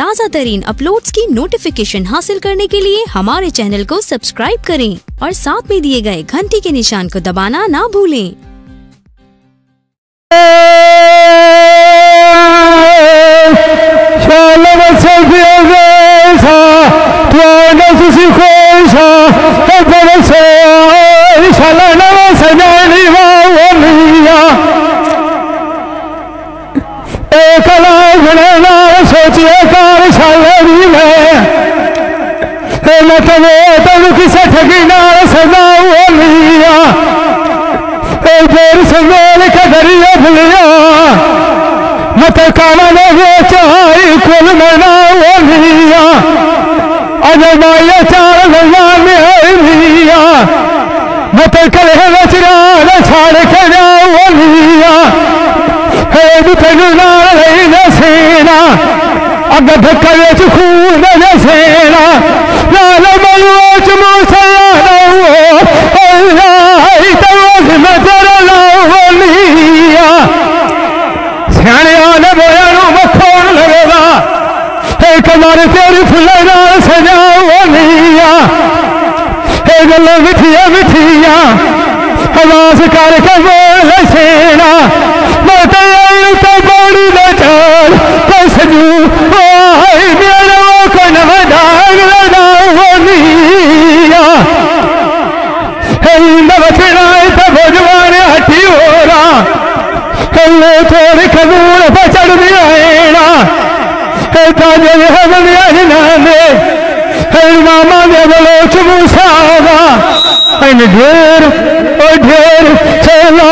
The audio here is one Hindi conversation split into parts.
ताज़ा तरीन अपलोड्स की नोटिफिकेशन हासिल करने के लिए हमारे चैनल को सब्सक्राइब करें और साथ में दिए गए घंटी के निशान को दबाना ना भूलें। सोचिए कार शायरी में तब किसे ठगी ना सजा लिया जोर से मेल का दरिया भूलिया मत काला ने वो चाहे कुल मना लिया अजय माया चार भगवान में लिया मत कले बचरा छाड़ के जाओ लिया तेना सेना अगध करे खून सेना लाल मलुच मुसया सियाने आने बोया मखोन लगेगा कमारे तेरी फुले नाल सजाओ लिया गल मिठिया मिठिया आवाज करके बोल सेना तो बड़ी नचार सजू मेरा कन बचना तो भगवान हटी हो रहा थोड़ी खजूर चढ़ दिया मामा ने बोलो चमूसागा ढेर ढेर चला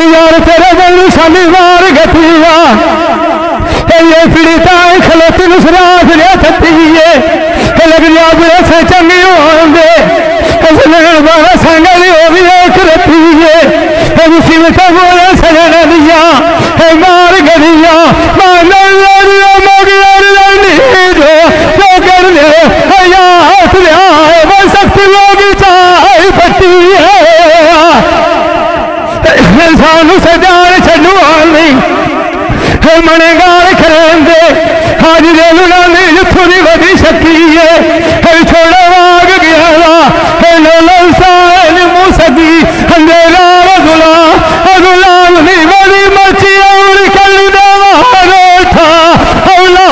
यार तेरे दिल शनिवार गतिया ये पीड़िता खलोती नुसरात ने थती है लग जा बुरे से चंगी होंगे बाबा संगली हो भी एक रती है मुसीबत बोले सजना दिया मार गरिया सानू सजान छू मने गाल खरेंदे हाजी रेलू नानी जिथों की वधी शकी है छोड़ा वाग गया लोल साल मुसदी अंधेरा गुलाम नी बड़ी मची और कल था औला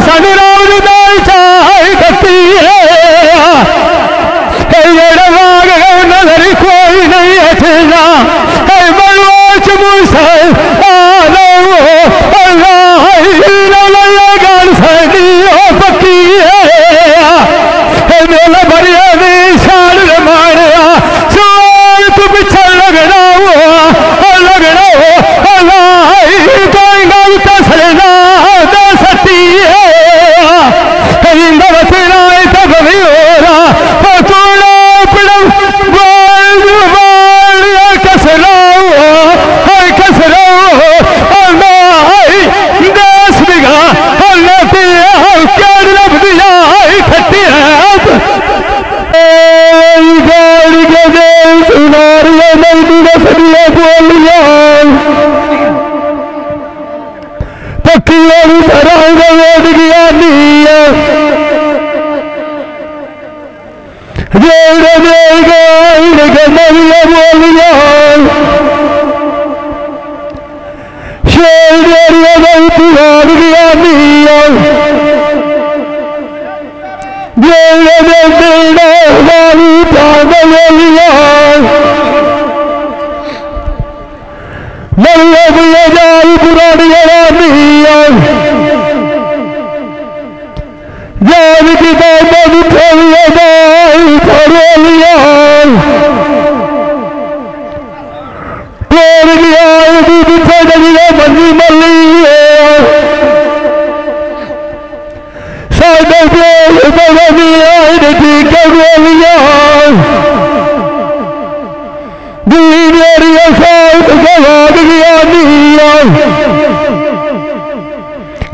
सानू राम दाई चाय कती है वाग नजर कोई नहीं हटना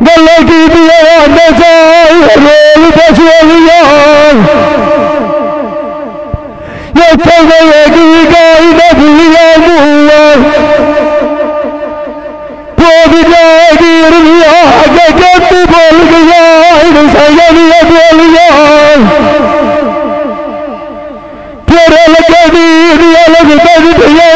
गल की रोल बस जिथे गएगी गाई न भूलिया मुआ तो भी जाएगी रुलिया आगे के तू बोल गया सैनिया बोलिया तेरे लगे दिया लगता दिया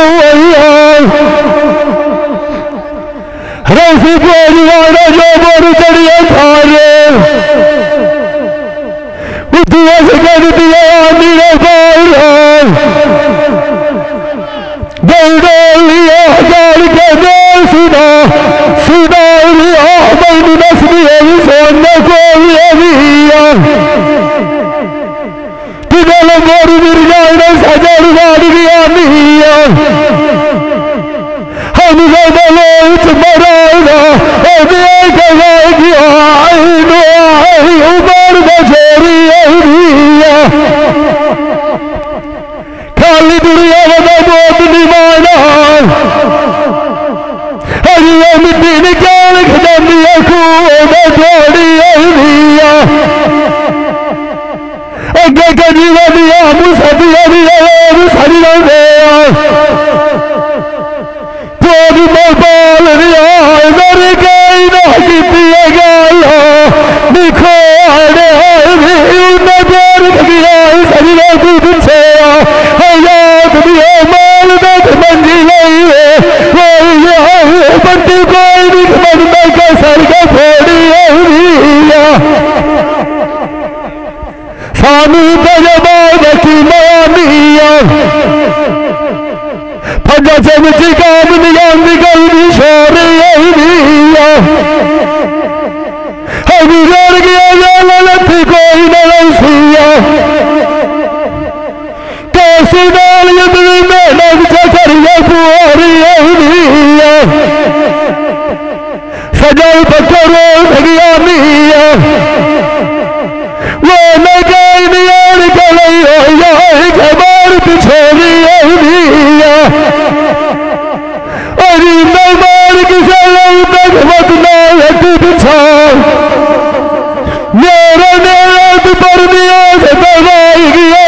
रसी बोलवाना जो बोल चढ़िया थारे उठिया से कह दिया मेरे बाल दौड़ लिया हजार के दौड़ सुना सुना लिया मैंने नस्ली है सोने को लिया तुझे मोर मिर्जा सजर वाड़ गया मिया हम लोग मराना उमर बचेरी खाली दुनिया का मौत नहीं माना हरिया मिट्टी निकाल खजानी खूह में छोड़ी अगे कभी वधिया मुसदिया मुसदिया थोड़ी मोबाइल रियाजर गई ना की गाया दिखो नजर गया सरिया की पीछे याद दिया माल में मंजी गई है बंटी कोई नहीं मन में का सर का फोड़ी सानू तजबाद की मानिया फजा चमची काम निगाम निकल भी शोर अभी डर गया ललथी कोई नलसिया कैसी डाल यदि मेहनत चरिया पुआरी सजाई पत्थरों सगिया मिया वो न गई नियार गई खबर पिछोड़ी अरे मार किसे तक बदला पिछा मेरा नेत पर दिया से दबाई गया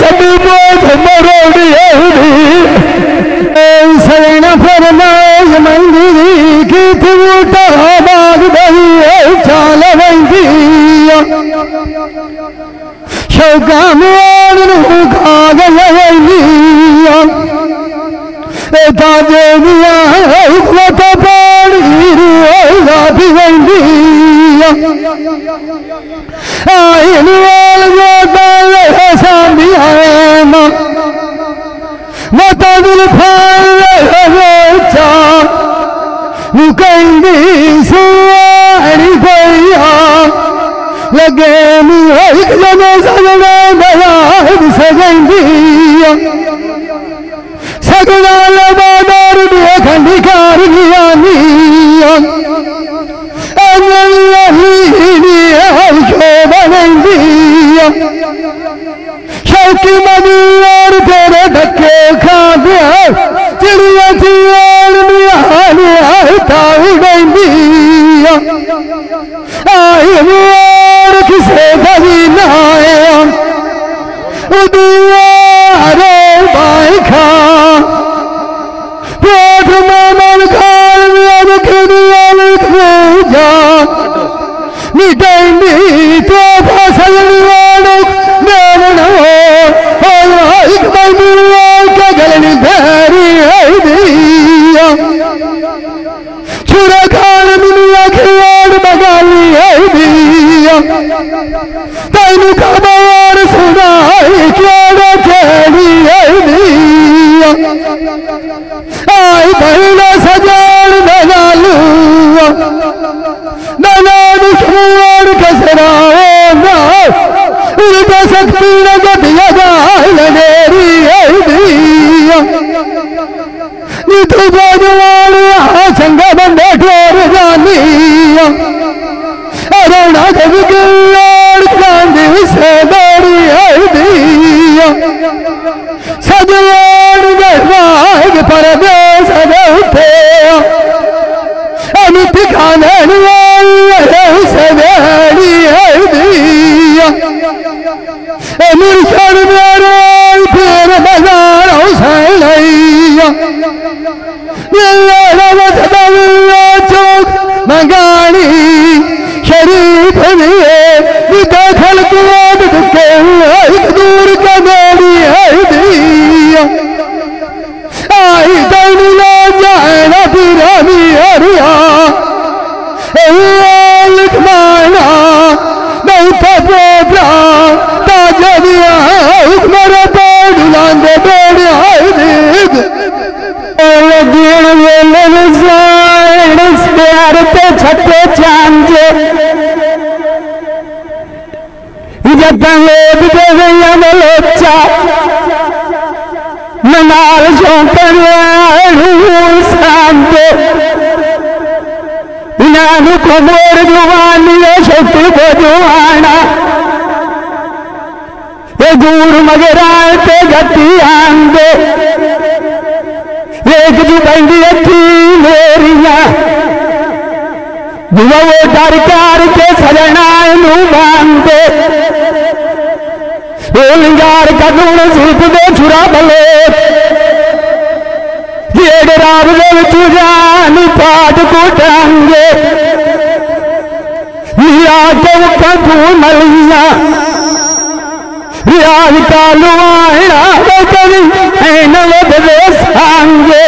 छठी बोझ मरोड़ी शरण फरमाए मंदिरी की थूटा बाग दही चाल बंदी शौका मोर खाग लिया ताजे दिया हुकमत पानी रुआ भी बंदी आइन वाल जो दाल सामी है मता दिल फाल चा मुकंदी सुआरी भैया लगे एक जनो सजना दया सगंदी सगना लबादार दिया खंडिकार गियानिया शौकी मदीर तेरे धक्के खा दिया चिड़िया आई मोर किसे कभी नाया उदियारे बाई खा पेट मामल खाल में खिदियाल जा निटाई तो फसल वालों मेरे हो एक महीने के गले धरी है दिया छुरा खाल दुनिया खिलाड़ बगाली है दिया तैनू खबर सुनाई क्या खेली है दिया आई बहना सजान दगालू दलाल छोड़ कसरा उल्टा शक्ति लगत यगाल नेरी है दिया नितु बाजवाल संग बंदे ठोर जानिया अरुणा कभी गिल्लाड़ चांदी से दौड़ी है दिया सजवान गहवाग परदेश उठे अमित खाने से बेड़ी है दिया जतन लोग दे गई बलोचा नाल शौकर सांते इन्हों कमोर जुबानी शक्ति को जुआना ये दूर मगराए ते गति आंदे एक जी बंदी थी मेरिया वो डर कार के सजनाए नू बांधे लिंगार का दूर सीट दे छुरा बले जेड़ राब दे जानी पाठ को टांगे लिया के कदू मलिया रियाज का लुआना कभी ऐन बदले सांगे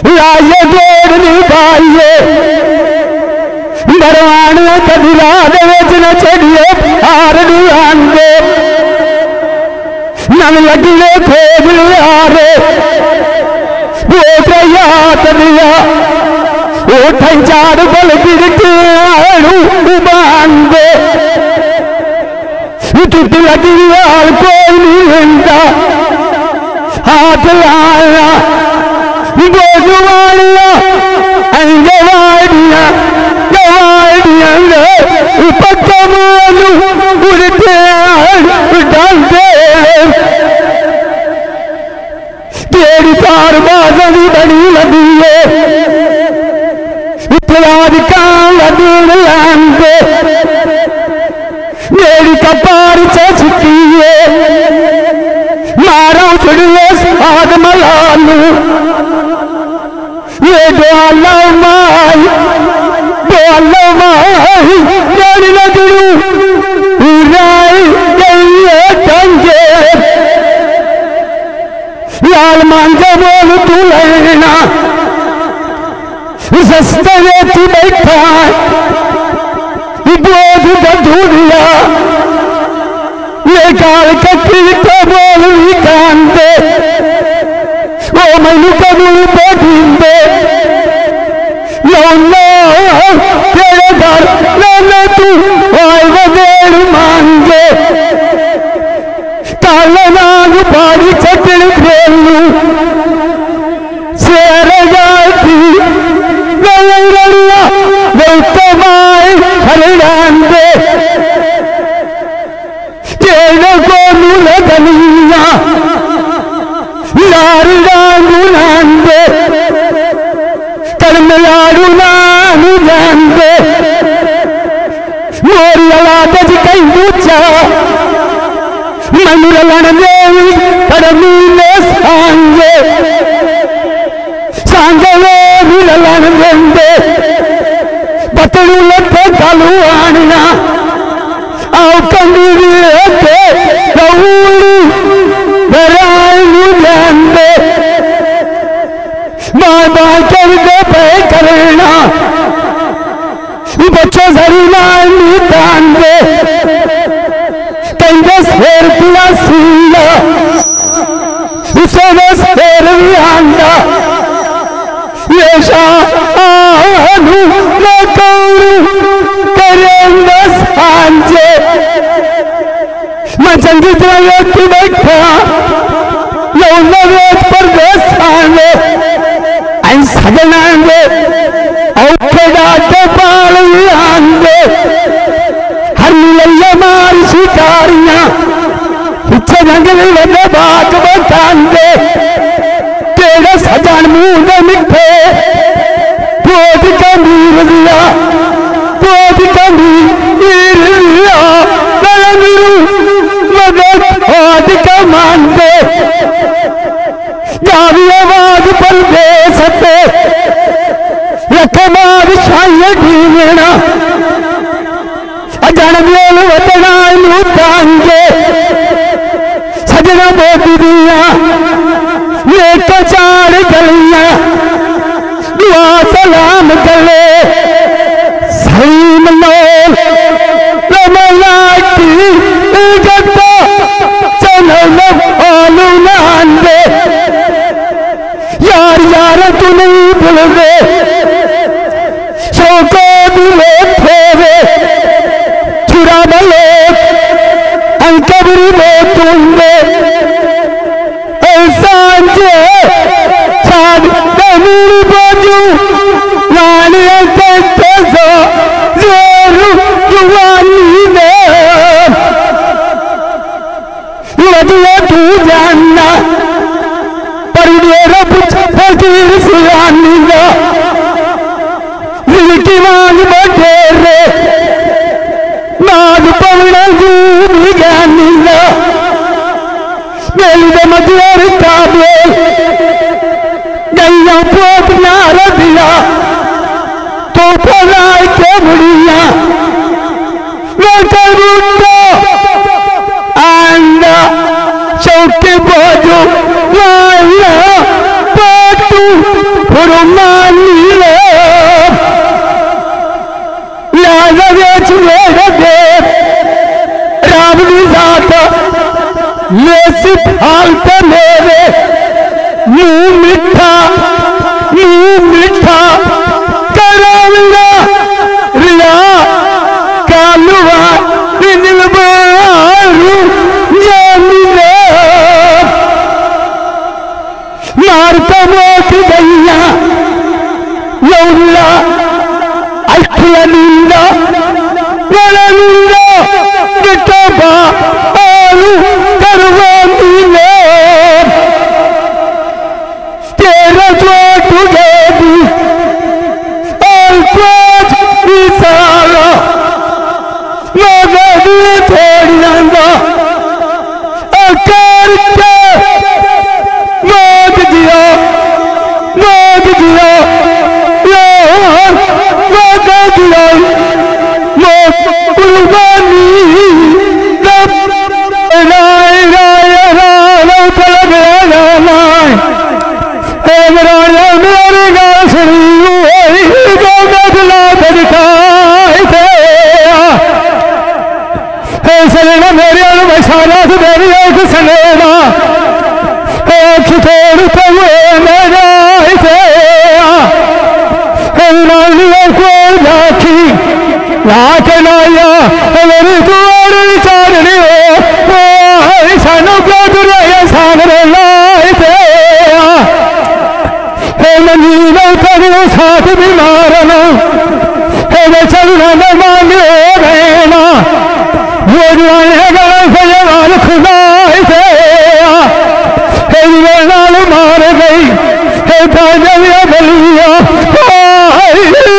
लाये जोड़ नहीं पाइए बरवान कदिला न चढ़िए हार आंगे नम लगे खोज यारे वो याद दिया वो ठंचार बल गिरते बांधे चुट लगी यार कोई नहीं हिंदा हाथ लाया बोझवाड़िया अंगवाड़िया गवाड़िया पक्का मालू उड़ते डालते तेरी तार बाजनी बड़ी लगी है इतराज का लदीन लांदे मेरी कपार चुकी है मारो छुड़िए साग मलालू ये दो माई जानी लगू टंगे लाल मांझा बोल तू लेना सस्ते में तू बैठा बोझ गधूरिया ये काल कटी तो बोल ही कांदे वो मैनू कबू बैठे तेरे घर लाने तू आए वगैर मांगे काले नाग बाड़ी चटन खेलू शेर जाती लड़िया गौते माए हरियाणा तेरे को नूल गलिया लारी रांगू नांदे कर्मलाड़ू नानू जानते मोरी अलादज कई दूचा मनु ललन देवी परमी ने सांगे सांगे भी ललन देंदे पतलू लते कालू आनिया आओ कंदी के रऊली बराई जानते बाबा कर दे पे करना बच्चों जरूर कांदे कंधे शेर पिया सीला उसे ने शेर भी आंदा ये शानू न कौरू करेंगे सांझे मैं चंगी तरह की बैठा लौंडा वेद पर देसाने सजनांगे औखे डाटे पाल आंगे हर मिलैया मार शिकारियां पीछे जंगल लगे बाग बतांगे तेरे सजन मुंह मिठे बोझ का मीर दिया बोझ का मीर दिया मदद हाथ का मानते जावी आवाज पर दे सकते रखमार शाही ढींगना अजनबियों वतना तांगे सजना मोदी दिया एक चार गलियां दुआ सलाम गले सलीम लोल रमलाटी गद्दा चलो आलू नांदे यार यार तू नहीं भूल दे शौको दिले फेरे छुरा बलो अंकबरी बोतुंदे सांझे साद कमीर बाजू नानी अंते सो जोरू जुवानी ने लगे तू जानना पर मेरा फकीर सुहानी ना जिनकी मांग बठेरे नाग पवना जूम ज्ञानी ना मेली दे मजर काबे गैया पोप नार दिया तो फलाए के मुड़िया वो आंदा चौके बाजू लाया पाटू फुरमानी ले लाजा वेच मेरे देव राम दी जात ले सिर्फ हाल पे मेरे मुंह मिठा करांगा रिया कालुआ दिल बारू जामिले मारता मोट गैया लौला अखला नींदा वाला नींदा किताबा आलू करवा नीले तेरा जो तुझे और पाँच विशाला मगर थोड़ी नंदा अकर के मांग दिया मांग दिया कुर्बानी राय राय राय तलब राय मेरे गाँव सुनी जो बदला दिखाए थे सलेना मेरे सारा मेरी एक सलेना एक छोड़ हुए मेरा को राखी लाख लाया मेरी तुम्हारी चारणी हो सानू को दुराया सागरे लाए थे मंजीला करो साथ भी मारना चलना न मांगे गए ना वो गए खुदाए थे नाल मार गई ताजा बलिया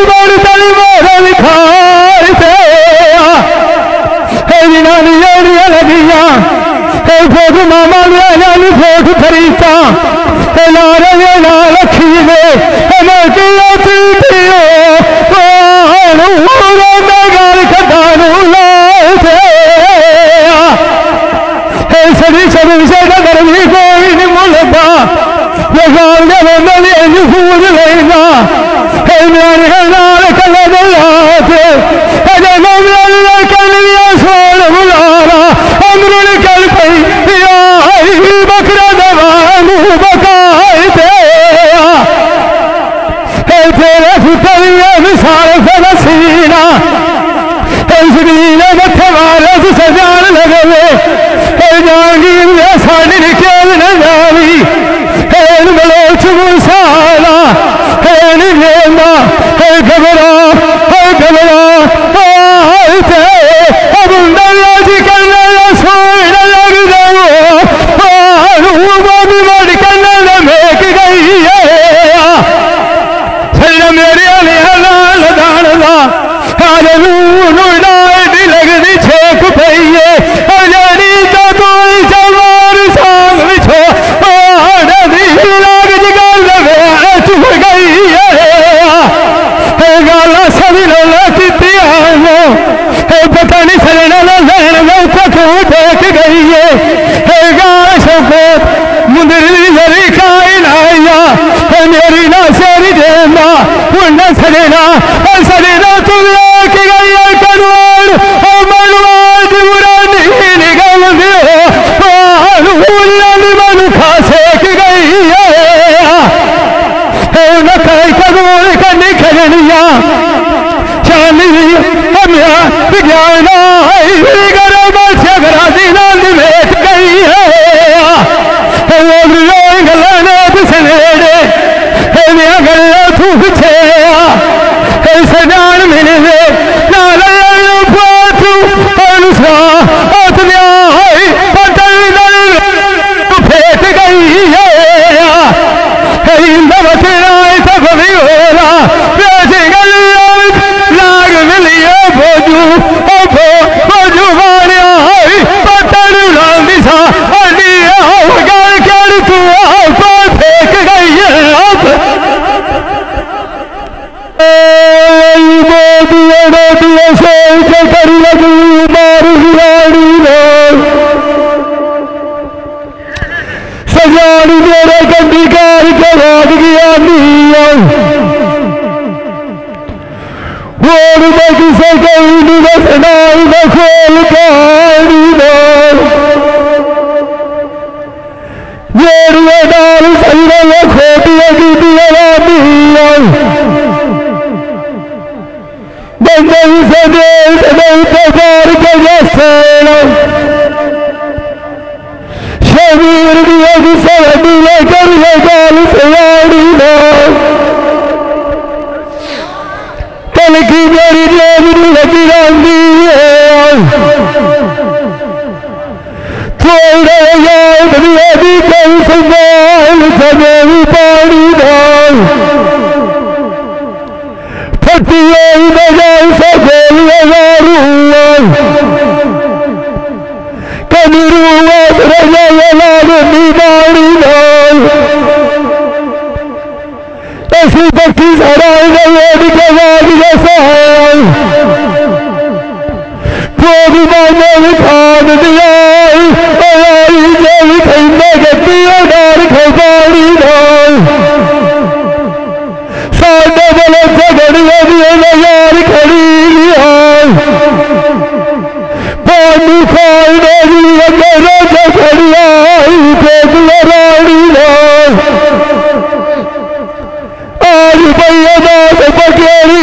बड़ तली मारा लिखाए थे नानिया लगिया फोट मामा लिया फोट खरीदा नारे ना रखी ने गाल खदानू लाए थे सड़ी सड़ी से गर्मी कोई नहीं मुलता गाल फूल लेना मेरे नाल कल थे सोल बुलारा अमरुल कल पई बकरा दवानू बकाए थे तेरे फुटरिया विशाल से सीना इसलिए मथे वाले सजान लगे जागीर साड़ी निकल न जावी बलोच मुसाला लेना घबरा अब जी करने सोने लग जाओ भी बड़ करने मेक गई है मेरे लाल दानदा आज लगनी छेक पईए अजानी तो तू जवार सांग बिछो लाग जगल चुप गई है गाला सभी लोग की पता नहीं सजना लैन क्यों देख गई है गाल शौकत मुंदरी जरी खाई लाया मेरी ना सेरी देना उन सजना तू लेक गई है कनवाड़ मनवाड़ बुरानी निगल मनु खा सेक गई है न कई कदूर करनी खजनिया चाली हम विज्ञान मेट गई है सजान मिले फेट गई है लाग मिलिए भोजू भोजू मारिया पतन दिशा तू फेंक गई है अब सजान मेरे गंदी कार के भाग गया किसे कहीं नहीं बसनाई न खोल कहानी ये डाल सही में खोटी बंदे से देश नहीं प्रचार के जैसे शरीर भी सरहदी लेकर ये गाल से आड़ी कल की मेरी जेब लगी रही है थोड़े याद भी कल संभाल समेरी पानी डाल फटी बजाय से गोलियां मारू कभी रूवास रजाया लागनी बाड़ी डाल ऐसी पक्की सराय गई के बाद जैसा है भी मैंने भी खान दिया भी खंडे गति डाल खबाड़ी डाल साढ़े बोले झगड़िया दिए यार खड़ी पानी खाने मेरे झगड़िया रानी डाल आज भैया दास बकेरी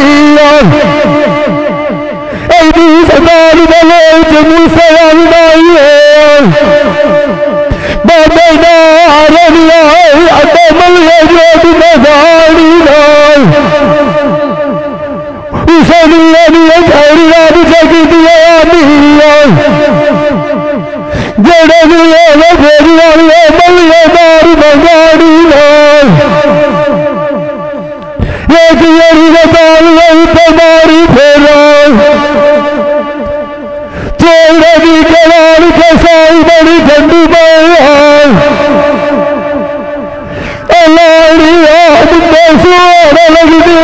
सदान बोले मुझसे आई है बाबे नारिया अड्डे मलिए जो गाड़ी डाल उसे नहीं खैरिया भी जगी दिया जेड़े भी फेरिया मलिए मारी गाड़ी डाल एक येरी दाल पे मारी फेरा चोरे की कलार के साई बड़ी ठंडी लाड़ी सुर लगती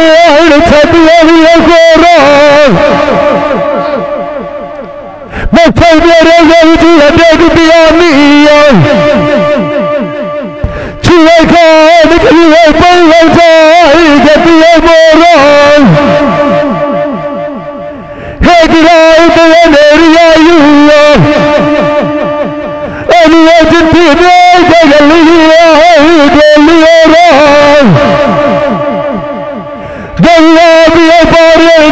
छतिया भी मच्छर मेरे गई हटेक दिया छुए खा निकली गतिया मोरा चिट्ठी गलिया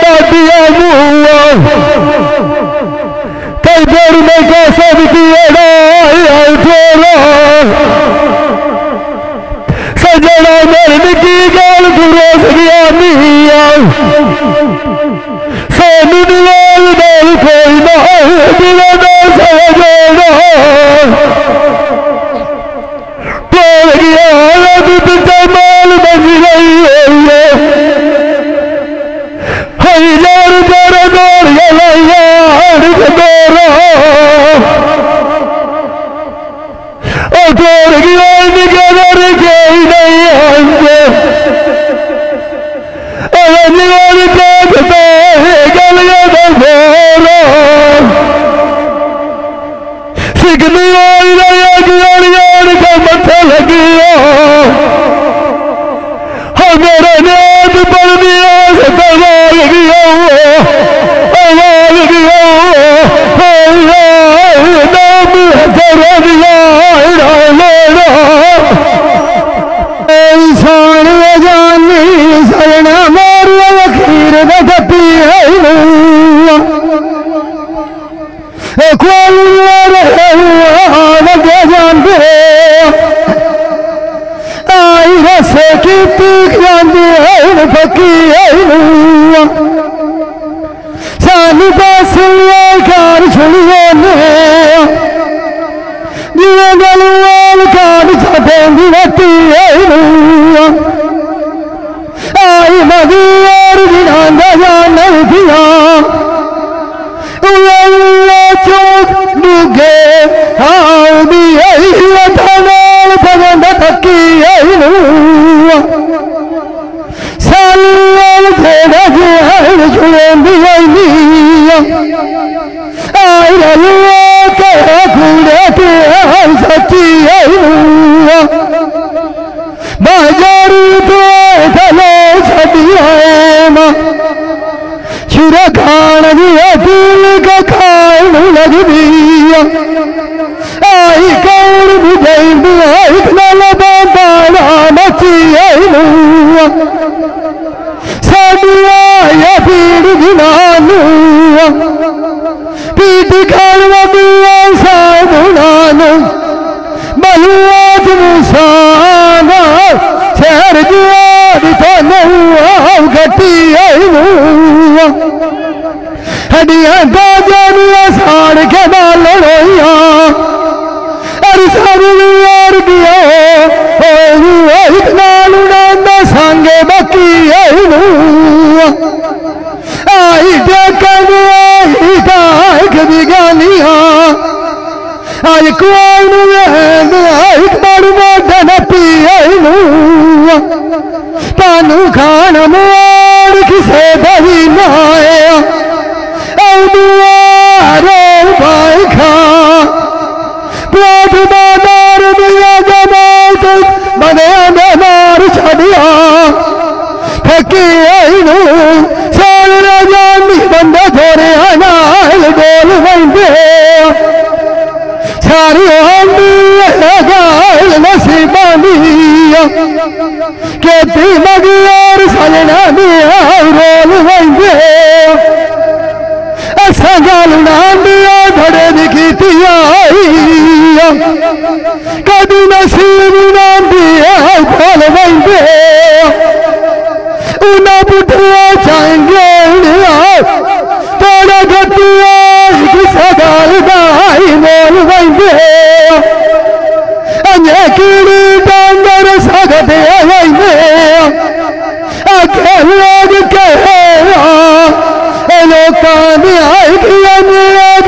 डाटिया कई देर में कैसे सजना मर्द की गाल गुरोस गया सोनू दिवाल डाल कोई ना दिला ना सजना तोड़ गया माल बन गई हजार दौड़ तोड़ गया निकल गई नहीं सिकनी की तीख जाती है फकी सानू बस कार सुनिए जिवें गलवाल कार छाते वती आई मदी और जिना जान दिया चौक डूगे आउदी भगन थकी साल फेरा छुड़ेंदी आई रलुआ कह कूड़े के सच्ची बाजारू तो थले छड़िया छुरा खान दिया फूल का खान लग दिया आई कौन बुझाई बुआई बाबा नची साडिया या पीड़ गिनानू पीठ खालवा बुआ साधुनानू बलुआ मुसाना शहर जुआरी तो घटी हड्डियां दाजनिया साड़ के बाल रोइया अरे सब यार दिया संगे बकी आई कभी गालिया आई कोई बड़ मोटन पी पानू खान मोड़ किसे दही नाया रो भाई खा प्लाट बाजार दिया जमात बने बेमार छड़िया फकी साल राजानी बंदा थोड़े अनाल बोल बंदे सारी गाल नसीबानी खेती मगियार सजना दिया रोल बंदे असा गल नांदिया धड़े दिखी कभी नसीब नांदिया खोल बंदे उन्हें पुठिया चाहेंगे थोड़ा घटिया सगाल गाई बोल बंदे अजे कीड़ी डांगर सगदे अगे लोग कहे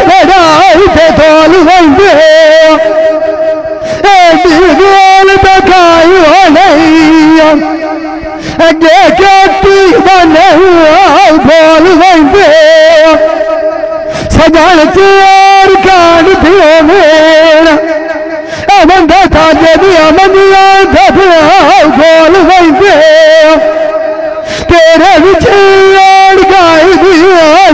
लड़ाई थे तोल बंदे तकाई नहीं अगे खेती बने बोल बंदे सजन चोर कान पियो मेरा बंदा ताजे दिया मंदिया बोल बंदे तेरे बिच गाय दिया